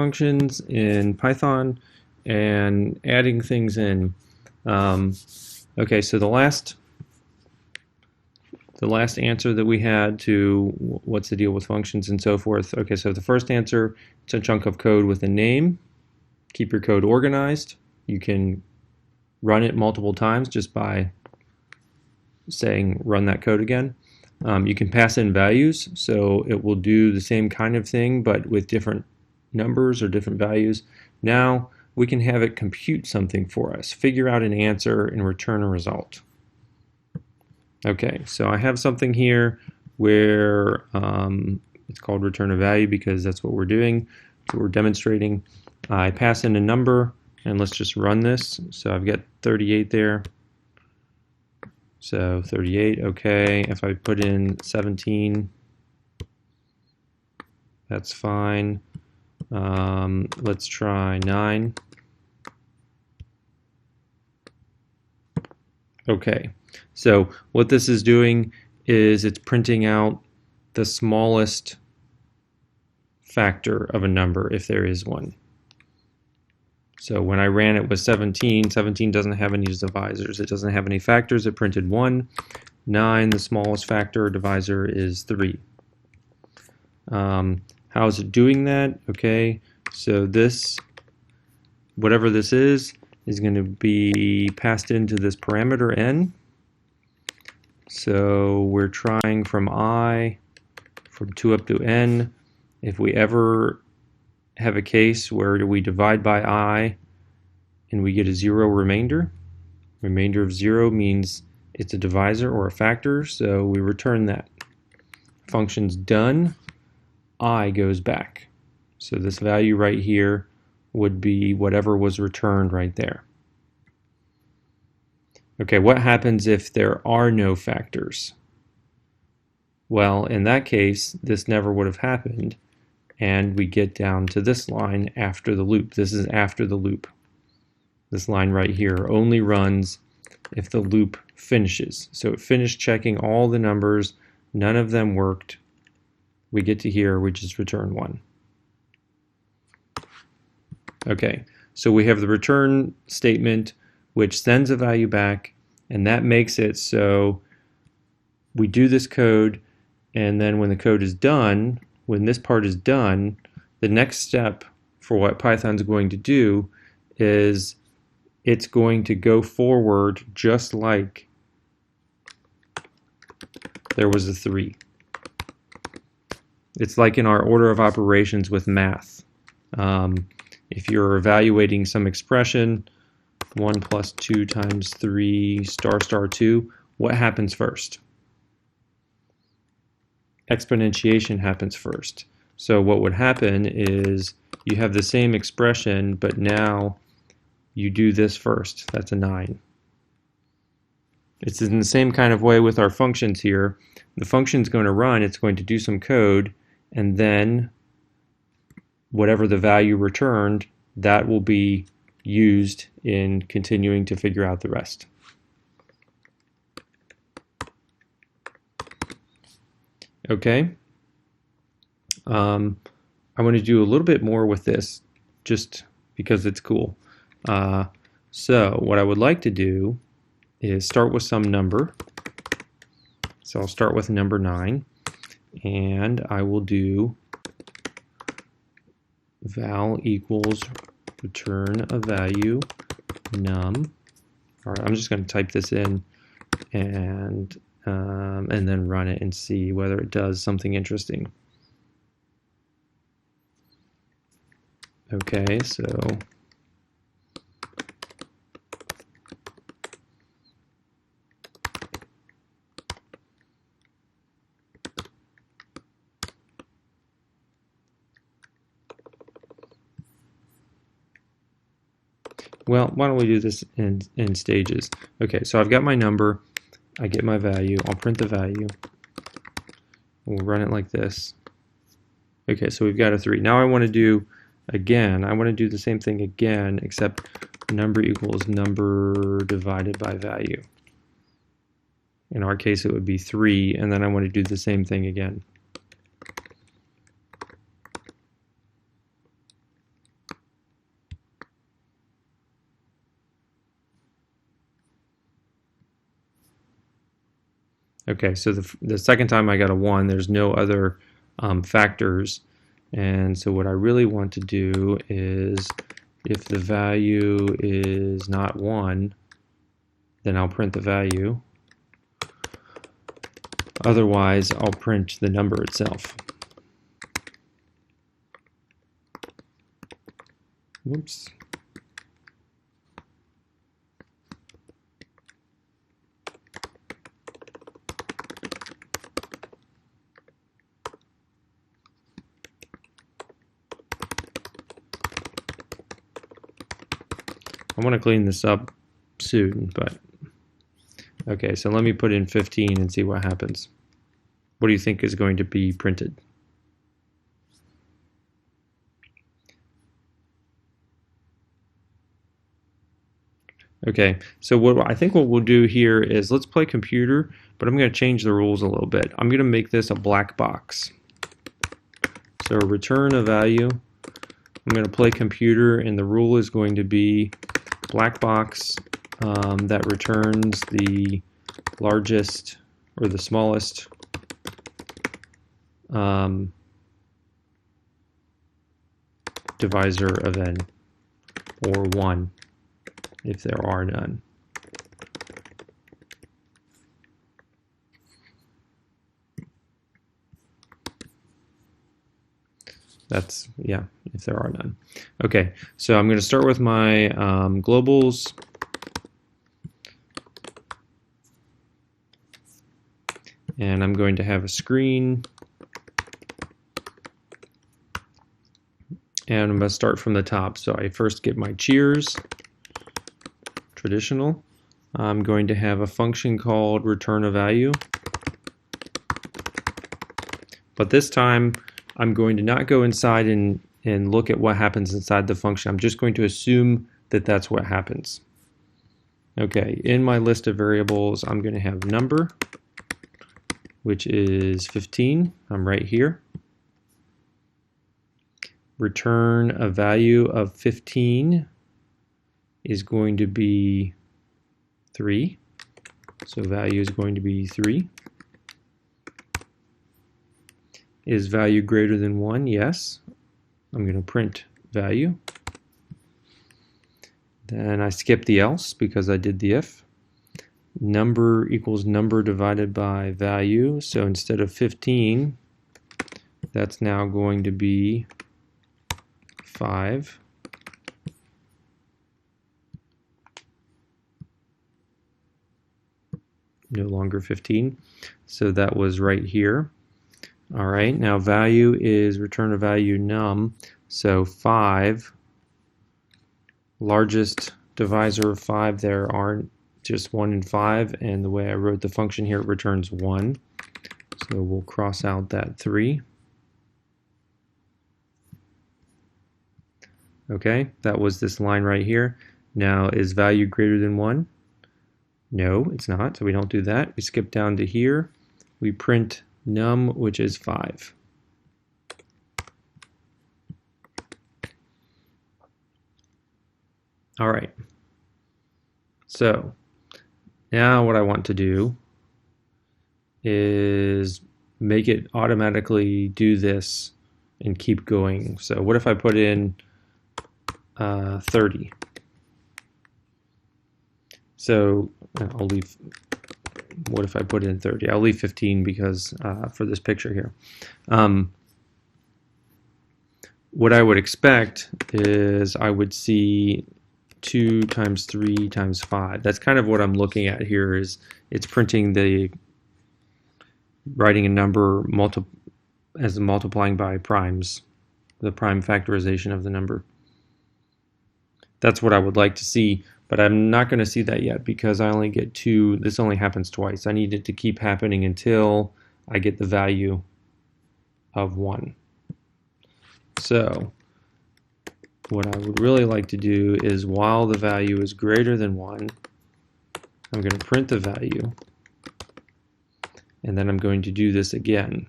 functions in Python and adding things in. Okay, so the last answer that we had to what's the deal with functions and so forth. Okay, so the first answer, it's a chunk of code with a name. Keep your code organized. You can run it multiple times just by saying run that code again. You can pass in values, so it will do the same kind of thing but with different numbers or different values. Now we can have it compute something for us, figure out an answer, and return a result. Okay, so I have something here where it's called return a value because that's what we're doing. So we're demonstrating. I pass in a number, and let's just run this. So I've got 38 there. So 38, okay. If I put in 17, that's fine. Let's try 9. Okay, so what this is doing is it's printing out the smallest factor of a number if there is one. So when I ran it with 17, 17 doesn't have any divisors. It doesn't have any factors. It printed 1. 9, the smallest factor or divisor is 3. How is it doing that? Okay, so this, whatever this is going to be passed into this parameter n. So we're trying from I, from 2 up to n. If we ever have a case where we divide by I and we get a 0 remainder, remainder of 0 means it's a divisor or a factor, so we return that. Function's done, I goes back. So this value right here would be whatever was returned right there. Okay, what happens if there are no factors? Well, in that case, this never would have happened, and we get down to this line after the loop. This is after the loop. This line right here only runs if the loop finishes. So it finished checking all the numbers, none of them worked. We get to here, we just return 1. Okay, so we have the return statement which sends a value back, and that makes it so we do this code, and then when the code is done, when this part is done, the next step for what Python's going to do is it's going to go forward just like there was a 3. It's like in our order of operations with math. If you're evaluating some expression, 1 plus 2 times 3 star star 2, what happens first? Exponentiation happens first. So what would happen is you have the same expression, but now you do this first. That's a 9. It's in the same kind of way with our functions here. The function's going to run, it's going to do some code, and then whatever the value returned, that will be used in continuing to figure out the rest. Okay. I want to do a little bit more with this just because it's cool. So what I would like to do is start with some number. So I'll start with number 9, and I will do val equals return a value num. All right, I'm just going to type this in and then run it and see whether it does something interesting. Okay, so well, why don't we do this in stages? Okay, so I've got my number, I get my value, I'll print the value, we'll run it like this. Okay, so we've got a 3. Now I want to do the same thing again, except number equals number divided by value. In our case, it would be 3, and then I want to do the same thing again. Okay, so the second time I got a 1, there's no other factors. And so what I really want to do is, if the value is not 1, then I'll print the value. Otherwise, I'll print the number itself. Whoops. I want to clean this up soon, but okay, so let me put in 15 and see what happens. What do you think is going to be printed? Okay, so I think what we'll do here is let's play computer, but I'm going to change the rules a little bit. I'm going to make this a black box. So return a value. I'm going to play computer, and the rule is going to be black box that returns the largest or the smallest divisor of n, or 1 if there are none. That's, yeah, if there are none. Okay, so I'm going to start with my globals. And I'm going to have a screen. And I'm going to start from the top. So I first get my cheers, traditional. I'm going to have a function called return a value. But this time, I'm going to not go inside and look at what happens inside the function. I'm just going to assume that that's what happens. Okay, in my list of variables, I'm going to have number, which is 15. I'm right here. Return a value of 15 is going to be 3. So value is going to be 3. Is value greater than 1? Yes. I'm going to print value. Then I skip the else because I did the if. Number equals number divided by value. So instead of 15, that's now going to be 5. No longer 15. So that was right here. All right, now value is return a value num. So 5, largest divisor of 5, there aren't just 1 and 5, and the way I wrote the function here, it returns 1. So we'll cross out that 3. Okay, that was this line right here. Now, is value greater than 1? No, it's not, so we don't do that. We skip down to here. We print num, which is 5. All right. So now what I want to do is make it automatically do this and keep going. So what if I put in 30? So I'll leave. What if I put in 30? I'll leave 15 because for this picture here. What I would expect is I would see 2 times 3 times 5. That's kind of what I'm looking at here. Is it's printing writing a number as multiplying by primes, the prime factorization of the number. That's what I would like to see, but I'm not going to see that yet because I only get 2. This only happens twice. I need it to keep happening until I get the value of 1. So what I would really like to do is, while the value is greater than 1, I'm going to print the value, and then I'm going to do this again.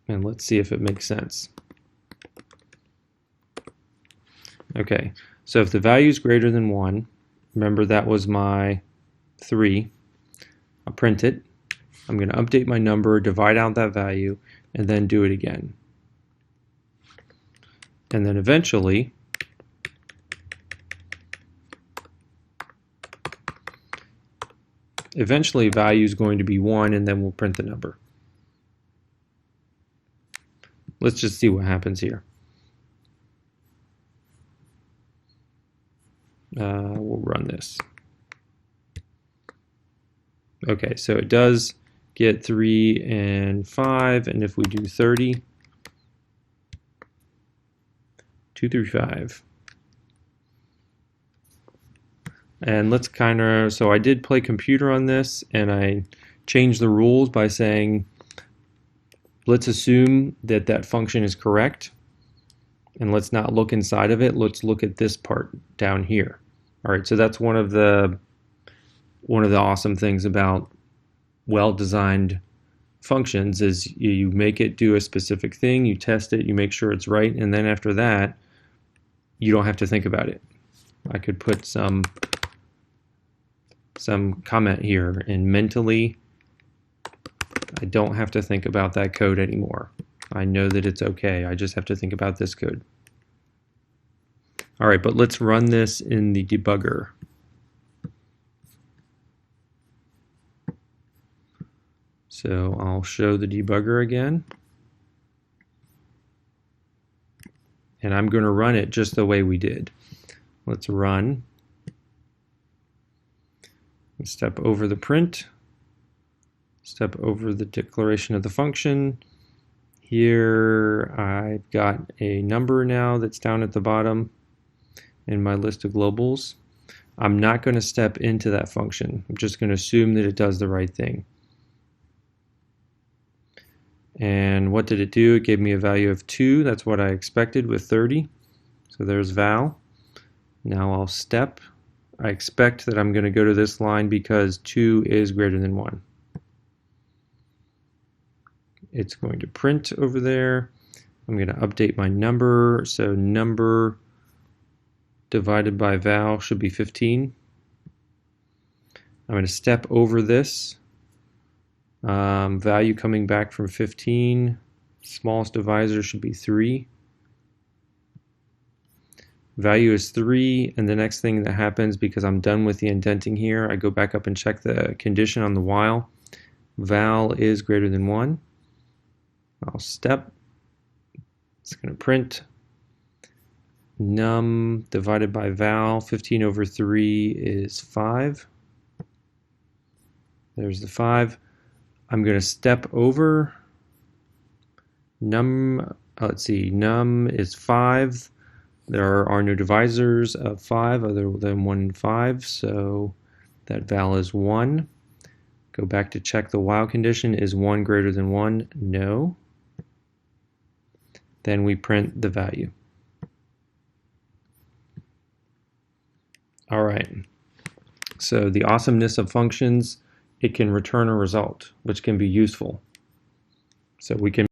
And let's see if it makes sense. Okay, so if the value is greater than 1, Remember that was my 3. I'll print it. I'm going to update my number, divide out that value, and then do it again. And then eventually, value is going to be 1, and then we'll print the number. Let's just see what happens here. We'll run this. Okay, so it does get 3 and 5, and if we do 30, 2 through 5. And let's so I did play computer on this, and I changed the rules by saying, let's assume that that function is correct, and let's not look inside of it, let's look at this part down here. All right, so that's one of the awesome things about well-designed functions is you make it do a specific thing, you test it, you make sure it's right, and then after that, you don't have to think about it. I could put some comment here, and mentally, I don't have to think about that code anymore. I know that it's okay. I just have to think about this code. All right, but let's run this in the debugger. So I'll show the debugger again. And I'm going to run it just the way we did. Let's run. Step over the print. Step over the declaration of the function. Here I've got a number now that's down at the bottom in my list of globals. I'm not going to step into that function. I'm just going to assume that it does the right thing. And what did it do? It gave me a value of 2. That's what I expected with 30. So there's val. Now I'll step. I expect that I'm going to go to this line because 2 is greater than 1. It's going to print over there. I'm going to update my number. So number divided by val should be 15. I'm going to step over this. Value coming back from 15. Smallest divisor should be 3. Value is 3, and the next thing that happens, because I'm done with the indenting here, I go back up and check the condition on the while. Val is greater than 1. I'll step. It's going to print. Num divided by val, 15 over 3 is 5. There's the 5. I'm going to step over. Num is 5. There are no divisors of 5 other than 1 and 5, so that val is 1. Go back to check the while condition. Is 1 greater than 1? No. Then we print the value. All right. So the awesomeness of functions, it can return a result, which can be useful. So we can